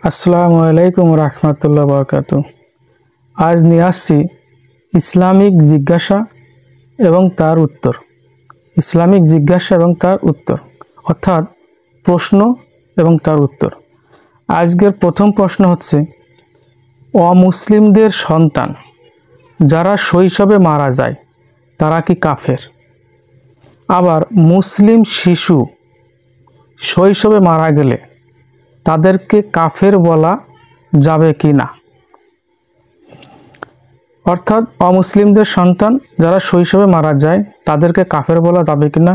আসসালামু আলাইকুম রহমতুল্লাহ বরকাতু। আজ নিয়ে আসছি ইসলামিক জিজ্ঞাসা এবং তার উত্তর। ইসলামিক জিজ্ঞাসা এবং তার উত্তর অর্থাৎ প্রশ্ন এবং তার উত্তর। আজকের প্রথম প্রশ্ন হচ্ছে, অমুসলিমদের সন্তান যারা শৈশবে মারা যায় তারা কি কাফের? আবার মুসলিম শিশু শৈশবে মারা গেলে তাদেরকে কাফের বলা যাবে কি না? অর্থাৎ অমুসলিমদের সন্তান যারা শৈশবে মারা যায় তাদেরকে কাফের বলা যাবে কি না,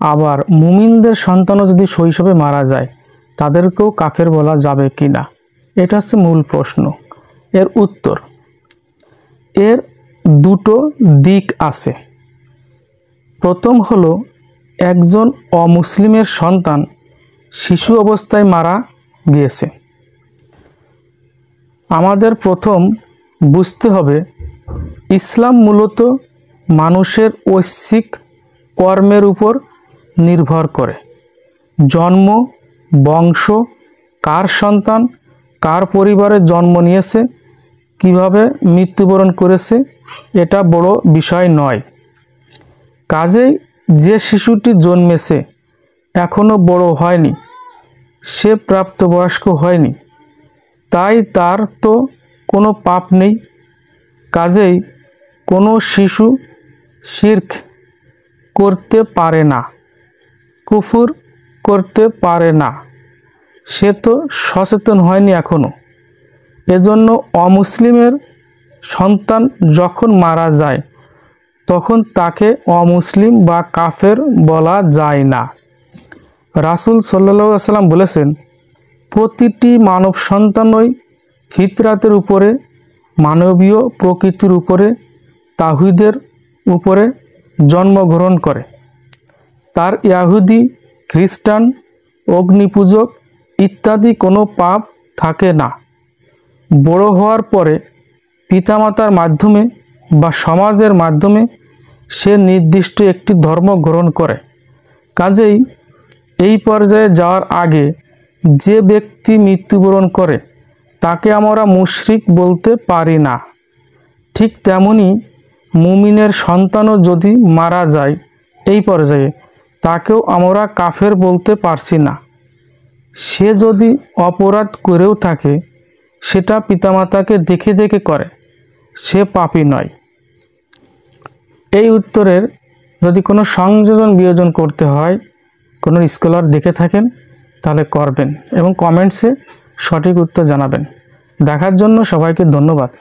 আবার মুমিনদের সন্তানও যদি শৈশবে মারা যায় তাদেরকেও কাফের বলা যাবে কি না, এটা হচ্ছে মূল প্রশ্ন। এর উত্তর, এর দুটো দিক আছে। প্রথম হলো, একজন অমুসলিমের সন্তান শিশু অবস্থায় মারা গিয়েছে। আমাদের প্রথম বুঝতে হবে, ইসলাম মূলত মানুষের ঐচ্ছিক কর্মের উপর নির্ভর করে। জন্ম, বংশ, কার সন্তান কার পরিবারে জন্ম নিয়েছে, কিভাবে মৃত্যুবরণ করেছে, এটা বড় বিষয় নয়। কাজেই যে শিশুটি জন্মেছে এখনও বড় হয়নি, সে প্রাপ্তবয়স্ক হয়নি, তাই তার তো কোনো পাপ নেই। কাজেই কোনো শিশু শিরক করতে পারে না, কুফর করতে পারে না, সে তো সচেতন হয়নি এখনও। এজন্য অমুসলিমের সন্তান যখন মারা যায় তখন তাকে অমুসলিম বা কাফের বলা যায় না। রাসূল সাল্লাল্লাহু আলাইহি ওয়াসাল্লাম বলেছেন, প্রতিটি মানব সন্তানই ফিতরাতের উপরে, মানবীয় প্রকৃতির উপরে, তাওহীদের উপরে জন্মগ্রহণ করে। তার ইহুদি, খ্রিস্টান, অগ্নিপূজক ইত্যাদি কোনো পাপ থাকে না। বড় হওয়ার পরে পিতামাতার মাধ্যমে বা সমাজের মাধ্যমে সে নির্দিষ্ট একটি ধর্ম গ্রহণ করে। কাজেই এই পর্যায়ে যাওয়ার আগে যে ব্যক্তি মৃত্যুবরণ করে তাকে আমরা মুশরিক বলতে পারি না। ঠিক তেমনি মুমিনের সন্তানও যদি মারা যায় এই পর্যায়ে, তাকেও আমরা কাফের বলতে পারছি না। সে যদি অপরাধ করেও থাকে সেটা পিতামাতাকে দেখে দেখে করে, সে পাপী নয়। এই উত্তরের যদি কোনো সংযোজন বিয়োজন করতে হয়, কোনো স্কলার দেখে থাকেন তাহলে করবেন এবং কমেন্টসে সঠিক উত্তর জানাবেন। দেখার জন্য সবাইকে ধন্যবাদ।